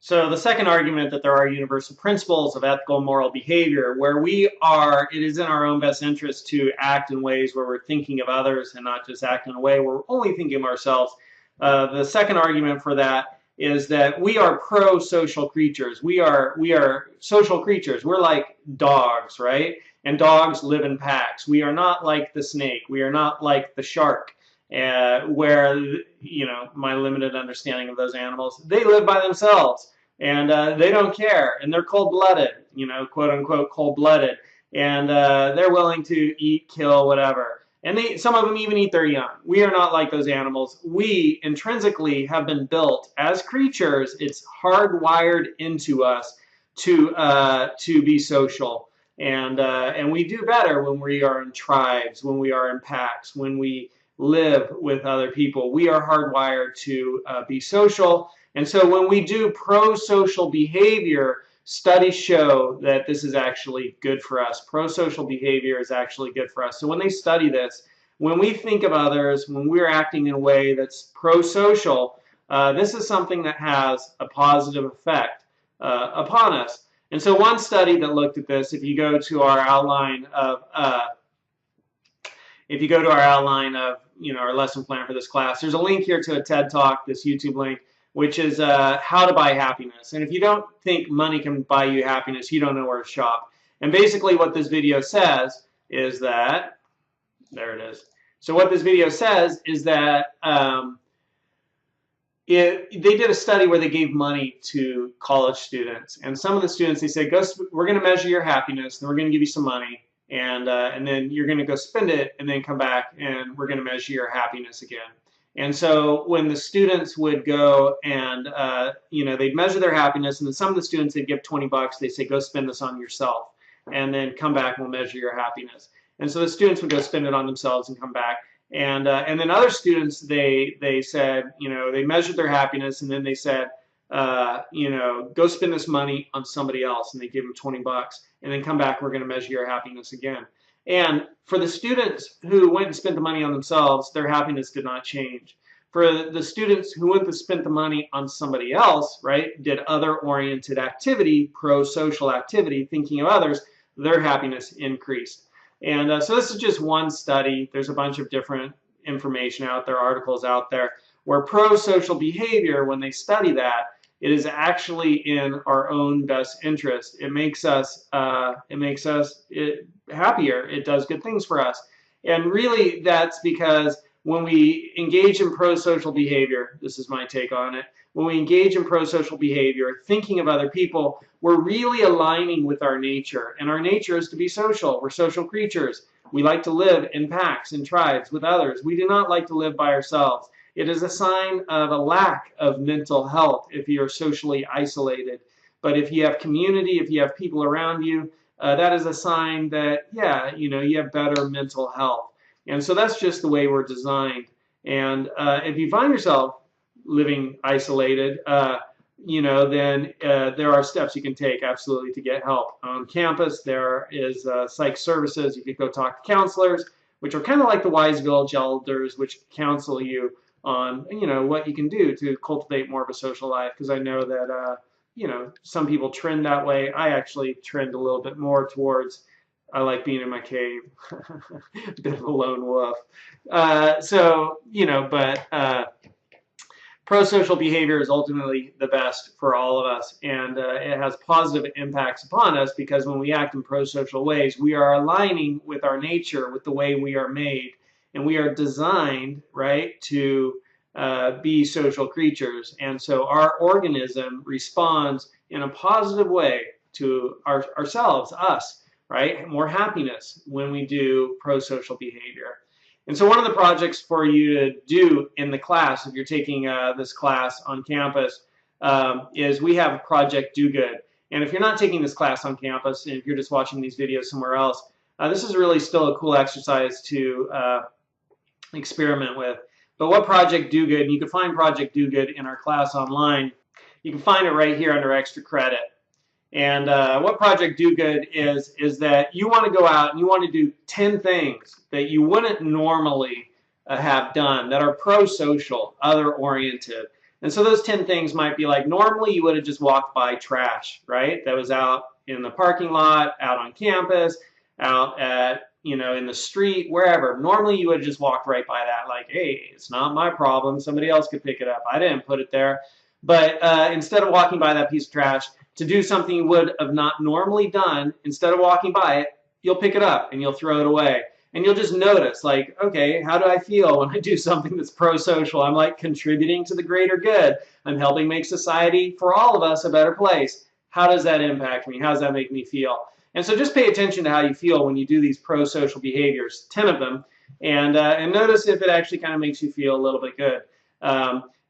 So the second argument that there are universal principles of ethical and moral behavior where it is in our own best interest to act in ways where we're thinking of others and not just act in a way where we're only thinking of ourselves. The second argument for that is that we are pro-social creatures. We are social creatures. We're like dogs, right? And dogs live in packs. We are not like the snake. We are not like the shark. Where, my limited understanding of those animals, they live by themselves and they don't care, and they're cold-blooded, quote unquote cold-blooded, and they're willing to eat, kill, whatever. And some of them even eat their young. We are not like those animals. We intrinsically have been built as creatures. It's hardwired into us to be social. And we do better when we are in tribes, when we are in packs, when we live with other people. We are hardwired to be social. And so when we do pro-social behavior, studies show that this is actually good for us. Pro-social behavior is actually good for us. So when they study this, when we think of others, when we're acting in a way that's pro-social, this is something that has a positive effect upon us. And so one study that looked at this, if you go to our outline of our lesson plan for this class, there's a link here to a TED Talk, this YouTube link, which is how to buy happiness. And if you don't think money can buy you happiness, you don't know where to shop. And basically what this video says is that, there it is. So what this video says is that they did a study where they gave money to college students. And some of the students, they said, we're going to measure your happiness, and we're going to give you some money. And then you're going to go spend it and then come back and we're going to measure your happiness again. And so when the students would go and, they'd measure their happiness, and then some of the students, they'd give 20 bucks. They say, go spend this on yourself and then come back and we'll measure your happiness. And so the students would go spend it on themselves and come back. And then other students, they said, they measured their happiness, and then they said, go spend this money on somebody else, and they give them 20 bucks, and then come back, we're going to measure your happiness again. And for the students who went and spent the money on themselves, their happiness did not change. For the students who went and spent the money on somebody else, right, did other-oriented activity, pro-social activity, thinking of others, their happiness increased. And so this is just one study. There's a bunch of different information out there, articles out there, where pro-social behavior, when they study that, it is actually in our own best interest. It makes us happier. It does good things for us. And really that's because when we engage in pro-social behavior, this is my take on it, when we engage in pro-social behavior, thinking of other people, we're really aligning with our nature. And our nature is to be social. We're social creatures. We like to live in packs, in tribes, with others. We do not like to live by ourselves. It is a sign of a lack of mental health if you're socially isolated. But if you have community, if you have people around you, that is a sign that, you have better mental health. And so that's just the way we're designed. And if you find yourself living isolated, then there are steps you can take absolutely to get help. On campus, there is psych services. You could go talk to counselors, which are kind of like the wise village elders, which counsel you on, what you can do to cultivate more of a social life. Because I know that, some people trend that way. I actually trend a little bit more towards, I like being in my cave, a bit of a lone wolf. Pro-social behavior is ultimately the best for all of us, and it has positive impacts upon us because when we act in pro-social ways, we are aligning with our nature, with the way we are made, and we are designed, right, to be social creatures. And so our organism responds in a positive way to ourselves, us, right? More happiness when we do pro-social behavior. And so one of the projects for you to do in the class, if you're taking this class on campus, is we have Project Do Good. And if you're not taking this class on campus, and if you're just watching these videos somewhere else, this is really still a cool exercise to experiment with. But what Project Do Good, and you can find Project Do Good in our class online, you can find it right here under Extra Credit. And what Project Do Good is that you want to go out and you want to do 10 things that you wouldn't normally have done that are pro-social, other-oriented. And so those 10 things might be like, normally you would have just walked by trash, right? That was out in the parking lot, out on campus, out at, in the street, wherever. Normally you would have just walked right by that, like, hey, it's not my problem. Somebody else could pick it up. I didn't put it there. But instead of walking by that piece of trash, to do something you would have not normally done, instead of walking by it, you'll pick it up and you'll throw it away. And you'll just notice, like, okay, how do I feel when I do something that's pro-social? I'm like contributing to the greater good. I'm helping make society, for all of us, a better place. How does that impact me? How does that make me feel? And so just pay attention to how you feel when you do these pro-social behaviors, 10 of them, and notice if it actually kind of makes you feel a little bit good.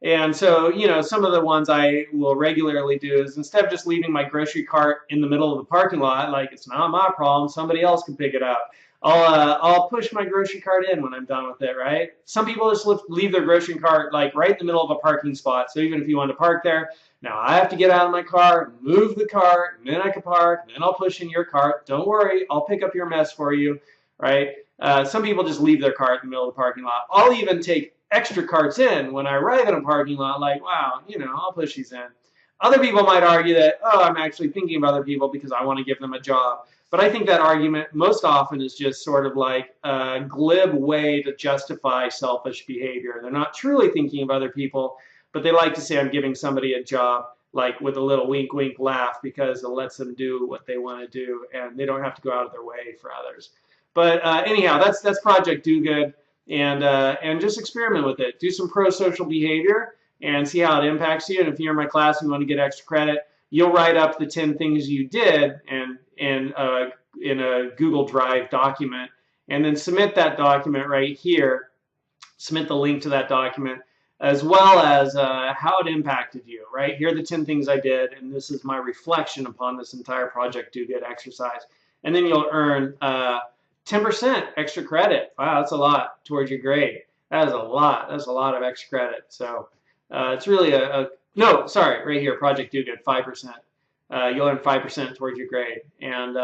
And so, some of the ones I will regularly do is, instead of just leaving my grocery cart in the middle of the parking lot, like, it's not my problem, somebody else can pick it up. I'll push my grocery cart in when I'm done with it, right? Some people just leave their grocery cart like right in the middle of a parking spot. So even if you want to park there, now I have to get out of my car, move the cart, and then I can park, and then I'll push in your cart. Don't worry, I'll pick up your mess for you, right? Some people just leave their cart in the middle of the parking lot. I'll even take extra carts in when I arrive in a parking lot, like, wow, I'll push these in. Other people might argue that, oh, I'm actually thinking of other people because I want to give them a job. But I think that argument most often is just sort of like a glib way to justify selfish behavior. They're not truly thinking of other people, but they like to say I'm giving somebody a job, like with a little wink, wink, laugh, because it lets them do what they want to do, and they don't have to go out of their way for others. But anyhow, that's Project Do Good, and just experiment with it. Do some pro-social behavior and see how it impacts you. And if you're in my class and you want to get extra credit, you'll write up the 10 things you did and in a Google Drive document, and then submit that document right here. Submit the link to that document, as well as how it impacted you, right? Here are the 10 things I did, and this is my reflection upon this entire Project Do Good exercise. And then you'll earn 10% extra credit. Wow, that's a lot towards your grade. That is a lot. That's a lot of extra credit. So it's really no, sorry, right here, Project Do Good, 5%. You'll earn 5% towards your grade. And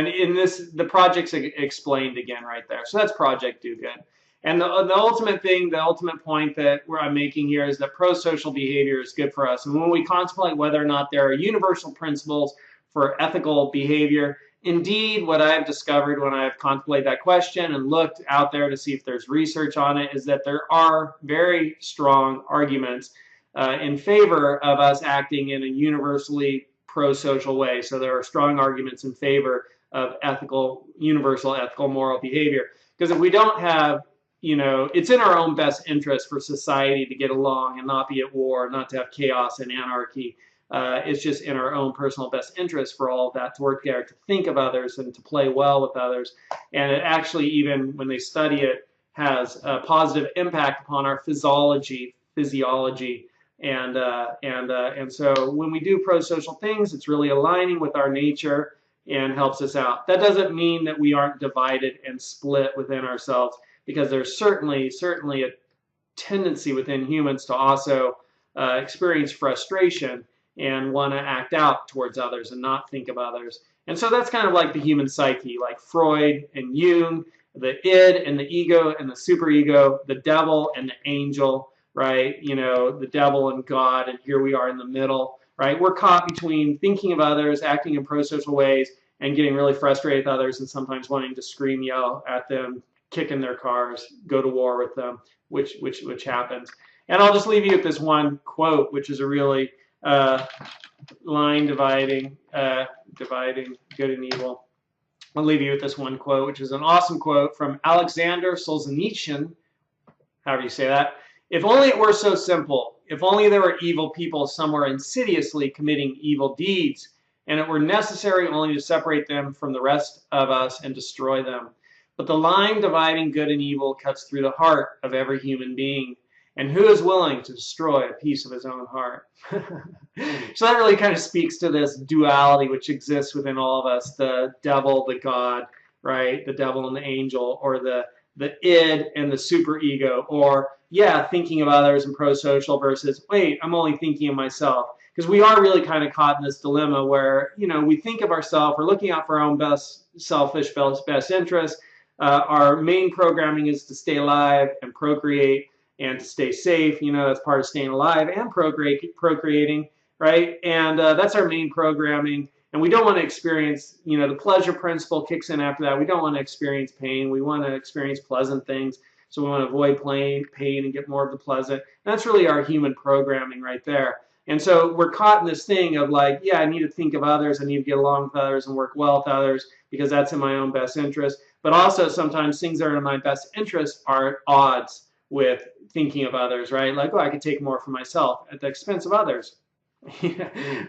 in this, the project's explained again right there. So that's Project Do Good. And the ultimate thing, the ultimate point that I'm making here is that pro-social behavior is good for us. And when we contemplate whether or not there are universal principles for ethical behavior, indeed, what I've discovered when I've contemplated that question and looked out there to see if there's research on it is that there are very strong arguments in favor of us acting in a universally pro-social way. So there are strong arguments in favor of universal ethical moral behavior. Because if we don't have, it's in our own best interest for society to get along and not be at war, not to have chaos and anarchy. It's just in our own personal best interest for all of that to work together, to think of others and to play well with others. And it actually, even when they study it, has a positive impact upon our physiology. And so when we do pro-social things, it's really aligning with our nature and helps us out. That doesn't mean that we aren't divided and split within ourselves, because there's certainly a tendency within humans to also experience frustration and want to act out towards others and not think of others. And so that's kind of like the human psyche, like Freud and Jung, the id and the ego and the superego, the devil and the angel, right? The devil and God, and here we are in the middle, right? We're caught between thinking of others, acting in pro-social ways, and getting really frustrated with others, and sometimes wanting to scream, yell at them, kick in their cars, go to war with them, which happens. And I'll just leave you with this one quote, which is a really line dividing good and evil. I'll leave you with this one quote, which is an awesome quote from Alexander Solzhenitsyn, however you say that. If only it were so simple, if only there were evil people somewhere insidiously committing evil deeds, and it were necessary only to separate them from the rest of us and destroy them. But the line dividing good and evil cuts through the heart of every human being. And who is willing to destroy a piece of his own heart? So that really kind of speaks to this duality which exists within all of us, the devil, the God, right? The devil and the angel, or the id and the superego, or, yeah, thinking of others and pro-social versus, wait, I'm only thinking of myself. Because we are really kind of caught in this dilemma where, we think of ourselves, we're looking out for our own selfish best interests. Our main programming is to stay alive and procreate, and to stay safe. You know, that's part of staying alive and procreating, right? And that's our main programming. And we don't want to experience, you know, the pleasure principle kicks in after that. We don't want to experience pain. We want to experience pleasant things. So we want to avoid pain and get more of the pleasant. And that's really our human programming right there. And so we're caught in this thing of like, yeah, I need to think of others. I need to get along with others and work well with others because that's in my own best interest. But also sometimes things that are in my best interest are at odds with thinking of others, right? Like, oh, I could take more for myself at the expense of others.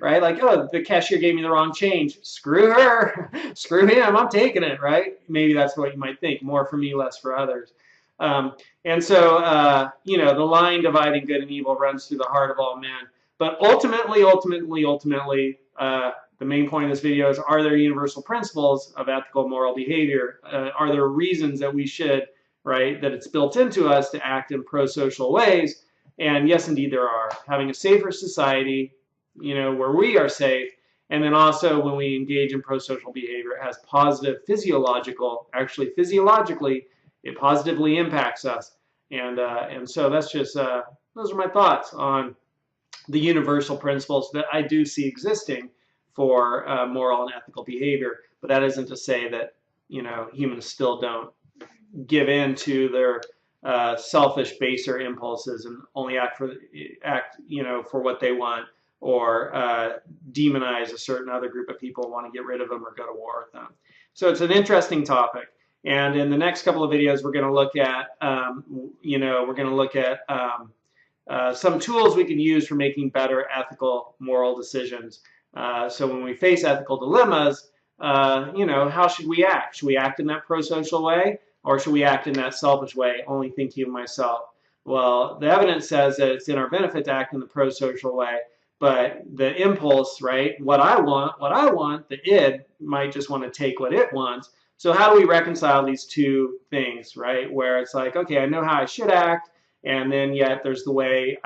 Right? Like, oh, the cashier gave me the wrong change. Screw her. Screw him. I'm taking it, right? Maybe that's what you might think. More for me, less for others. And so, you know, the line dividing good and evil runs through the heart of all men. But ultimately, the main point of this video is, are there universal principles of ethical moral behavior? Are there reasons that we should, right, that it's built into us to act in pro-social ways? And yes, indeed, there are. Having a safer society, you know, where we are safe, and then also when we engage in pro-social behavior, it has positive actually physiologically, it positively impacts us. And so that's just, those are my thoughts on the universal principles that I do see existing for moral and ethical behavior. But that isn't to say that, you know, humans still don't give in to their selfish, baser impulses and only act, you know, for what they want, or demonize a certain other group of people, want to get rid of them or go to war with them. So it's an interesting topic. And in the next couple of videos, we're going to look at, you know, we're going to look at some tools we can use for making better ethical, moral decisions. So when we face ethical dilemmas, you know, how should we act? Should we act in that pro-social way, or should we act in that selfish way, only thinking of myself? Well, the evidence says that it's in our benefit to act in the pro-social way, but the impulse, right, what I want, the id might just want to take what it wants. So how do we reconcile these two things, right, where it's like, okay, I know how I should act, and then yet there's the way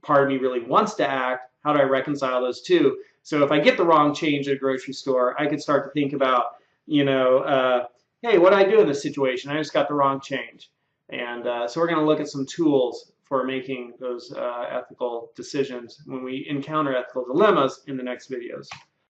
part of me really wants to act. How do I reconcile those two? So if I get the wrong change at a grocery store, I could start to think about, you know, hey, what do I do in this situation? I just got the wrong change. And so we're going to look at some tools for making those ethical decisions when we encounter ethical dilemmas in the next videos.